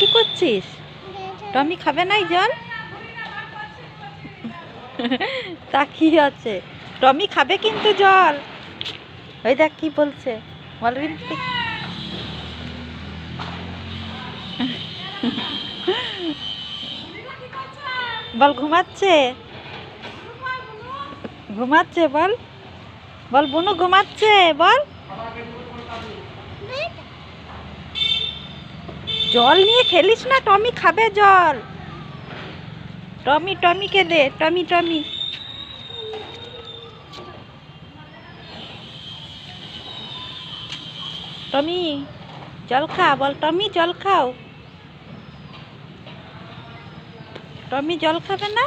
কি করছিস? টমি খাবে নাই জল? তাকিয়ে আছে। টমি খাবে কিন্তু জল। ওই দেখ কি বলছে, বল রিম্পি। বল ঘুমাচ্ছে, ঘুমাচ্ছে বল, বল বুনু ঘুমাচ্ছে বল। জল নিয়ে খেলিস না, টমি খাবে জল। টমি টমিকে দে, টমি টমি। টমি জল খা, বল টমি জল খাও। টমি জল খাবে না?